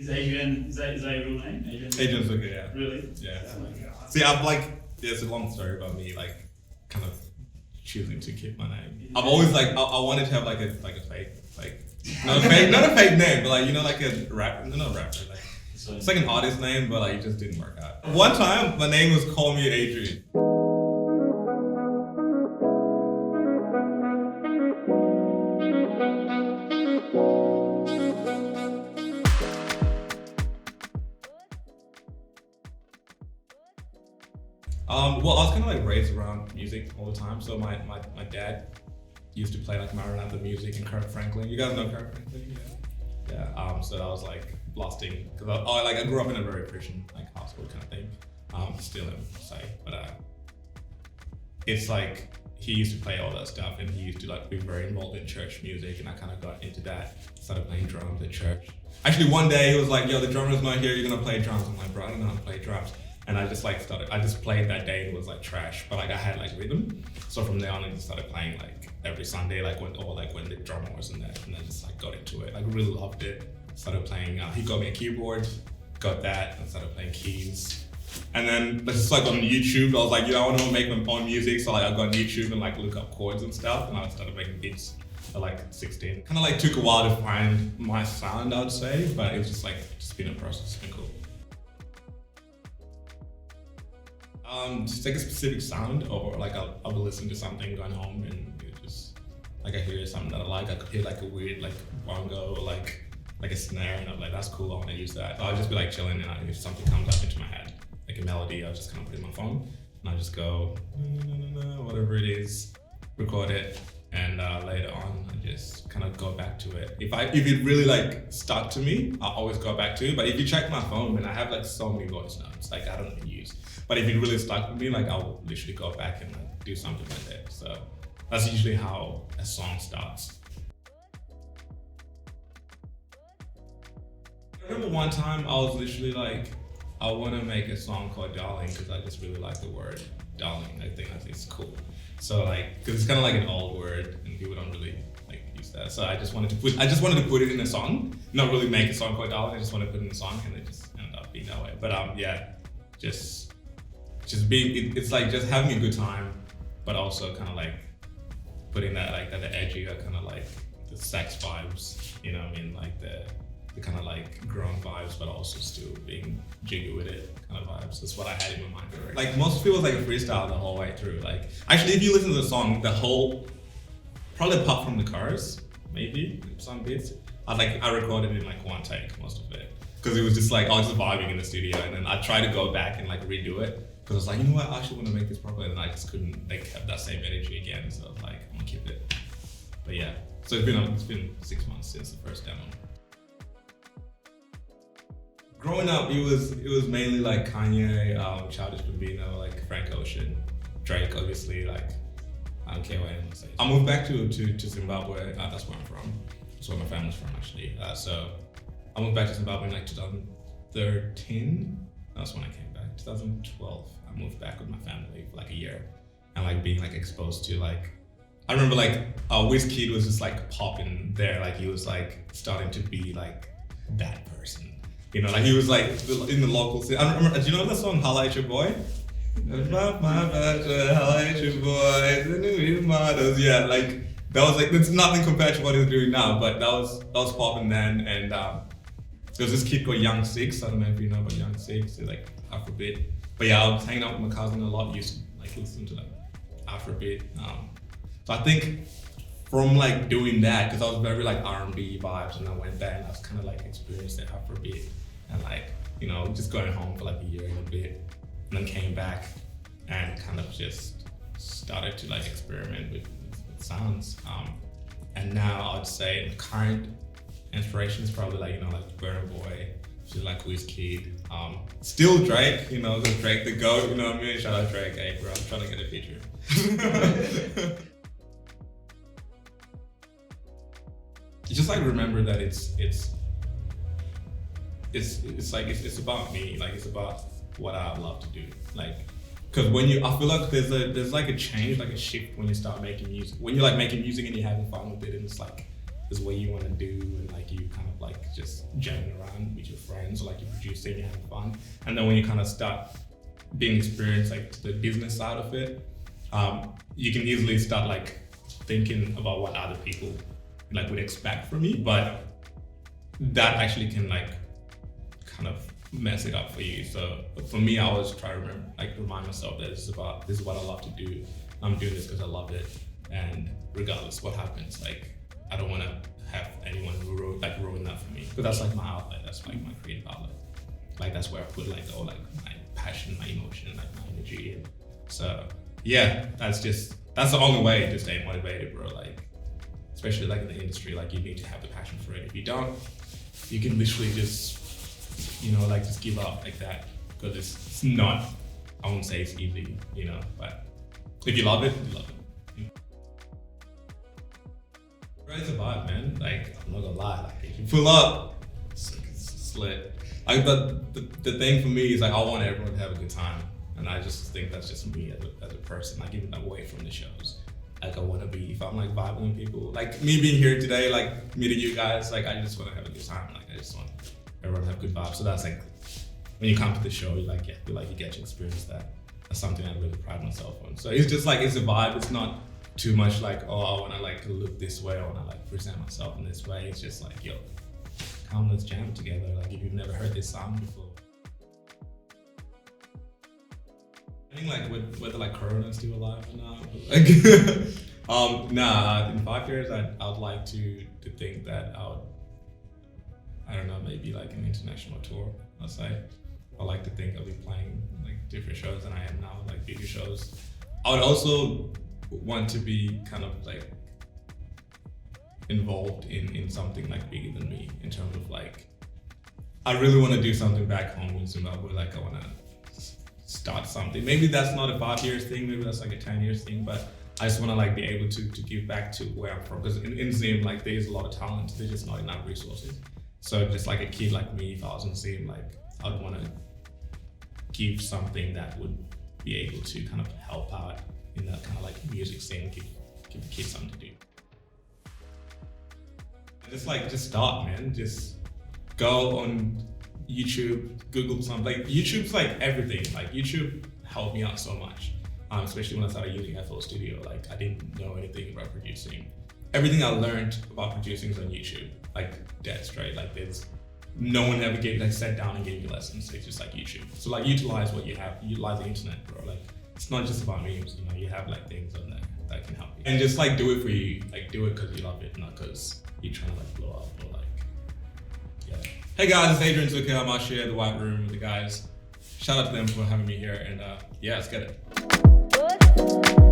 Is Adrian, is that your real name? Adrian Dzvuke, yeah. Really? Yeah. Oh my God. See, I've like, there's a long story about me, like, kind of choosing to keep my name. I've always like, I wanted to have like a fake, like, not a fake name, but like, you know, like a rapper, not a rapper, like, it's like an artist name, but like, it just didn't work out. One time, my name was Call Me Adrian. Well, I was kind of like raised around music all the time. So my dad used to play like Maranatha music and Kirk Franklin. You guys know Kirk Franklin? Yeah. Yeah. So I was like blasting because I grew up in a very Christian like household kind of thing. Still am, say, but it's like he used to play all that stuff and he used to like be very involved in church music, and I kind of got into that. Started playing drums at church. Actually, one day he was like, "Yo, the drummer's not here. You're gonna play drums." I'm like, "Bro, I don't know how to play drums." And I just like I just played that day and it was like trash, but like I had like rhythm. So from there on I just started playing like every Sunday, like when the drummer was in there, and I just like got into it. Like really loved it. Started playing, he got me a keyboard, got that, and started playing keys. And then just like on YouTube, I was like, I want to make my own music. So like I got on YouTube and like look up chords and stuff, and I started making beats at like 16. Kind of like took a while to find my sound, I would say, but it was just been a process. It's been cool. Just like a specific sound, or like I'll be listening to something going home and it just like I hear something that I like. I could hear like a weird like bongo or like a snare, and I'm like, that's cool, I want to use that. I'll just be like chilling, and if something comes up into my head, like a melody, I'll just kind of put it in my phone and I just go whatever it is, record it, and later on I just kind of go back to it. If it really like stuck to me, I'll always go back to it. But if you check my phone, and I have like so many voice notes like I don't even use. But if it really stuck with me, like I'll literally go back and like do something with it. So that's usually how a song starts. I remember one time I was literally like, I want to make a song called Darling because I just really like the word darling. I think it's cool. So like, because it's kind of like an old word and people don't really like use that. So I just wanted to put it in a song, not really make a song called Darling. I just wanted to put it in a song, and it just ended up being that way. But yeah, just being, it's like just having a good time, but also kind of like putting that like the edgier kind of like the sex vibes, you know what I mean? Like the kind of like grown vibes, but also still being jiggy with it kind of vibes. That's what I had in my mind already. Like most people like a freestyle the whole way through. Like actually, if you listen to the song, the whole, probably apart from the chorus, maybe some bits, I recorded it in like one take, most of it. Because it was just like, I was just vibing in the studio, and then I tried to go back and like redo it. Because I was like, you know what, I actually want to make this properly, and I just couldn't like have that same energy again. So I was like, I'm gonna keep it. But yeah, so it's been 6 months since the first demo. Growing up, it was mainly like Kanye, Childish Gambino, like Frank Ocean, Drake, obviously. Like I don't care what anyone says. I moved back to Zimbabwe. That's where I'm from. That's where my family's from, actually. So I moved back to Zimbabwe in like 2013. That's when I came back. 2012. I moved back with my family for like a year, and like being like exposed to like, I remember like Wizkid was just like popping there. Like he was like starting to be like that person. You know, like he was like in the local scene. I remember, do you know the song "Holla at Your Boy"? Holla at your boy, the new models. Yeah, like that was like, it's nothing compared to what he's doing now, but that was popping then. And there was this kid called Young Six. I don't know if you know about Young Six. He's like Afrobeat. But yeah, I was hanging out with my cousin a lot. Used to like listen to like Afrobeat. So I think from like doing that, because I was very like R&B vibes, and I went there and I was kind of like experienced the Afrobeat, and like, you know, just going home for like a year and a bit, and then came back and kind of just started to like experiment with sounds. And now I would say the current inspiration is probably like, you know, like Burna Boy, feel like Wizkid, still Drake, you know, because Drake the GOAT, you know what I mean? Shout out Drake, hey bro, I'm trying to get a feature. Just like remember that it's about me, like it's about what I love to do, like, because I feel like there's like a change, like a shift when you start making music. When you're like making music and you're having fun with it, and it's like is what you want to do, and like you kind of like just jamming around with your friends, or like you're producing, you're having fun. And then when you kind of start being experienced like to the business side of it, you can easily start like thinking about what other people like would expect from you, but that actually can like kind of mess it up for you. So for me, I always try to remind myself that this is what I love to do. I'm doing this because I love it, and regardless what happens, like I don't want to have anyone ruin that for me, because that's like my outlet. That's like my creative outlet. Like that's where I put like all like my passion, my emotion, like my energy in. So yeah, that's the only way to stay motivated, bro. Like especially like in the industry, like you need to have the passion for it. If you don't, you can literally just like just give up like that, because it's not, I won't say it's easy, but if you love it, you love it. Right, it's a vibe, man. Like I'm not gonna lie, like you pull up, it's lit. Like the thing for me is like I want everyone to have a good time, and I just think that's just me as a person. Like even away from the shows, like I want to be, if I'm like vibing with people, like me being here today, like meeting you guys, like I just want to have a good time. Like I just want everyone to have good vibes. So that's like when you come to the show, you get to experience that. That's something I really pride myself on. So it's just like, it's a vibe. It's not too much like, oh, I want to like look this way, I want to like present myself in this way. It's just like, yo, come, let's jam together. Like if you've never heard this song before. I think like whether like Corona's still alive or not. Like, nah, in 5 years, I'd like to think that I don't know, maybe like an international tour, I'll say. I like to think I'll be playing like different shows than I am now, like bigger shows. I would also want to be kind of like involved in something like bigger than me, in terms of like, I really want to do something back home in Zimbabwe. Like I want to start something. Maybe that's not a 5 years thing, maybe that's like a 10 years thing, but I just want to like be able to give back to where I'm from. Because in Zim, like there's a lot of talent, there's just not enough resources. So just like a kid like me, if I was in Zim, like I'd want to give something that would be able to kind of help out in that kind of like music scene, give the kids something to do. And just start, man. Just go on YouTube, Google something. Like YouTube's like everything. Like YouTube helped me out so much, especially when I started using FL Studio. Like I didn't know anything about producing. Everything I learned about producing is on YouTube, like dead straight. Like there's no one ever sat down and gave you lessons. It's just like YouTube. So like utilize what you have, utilize the internet, bro. Like it's not just about memes, you have like things on there that can help you. And just like do it for you, like do it because you love it, not because you're trying to like blow up or like, yeah. Hey guys, it's Adrian Dzvuke. I'm out here at the White Room with the guys. Shout out to them for having me here, and yeah, let's get it.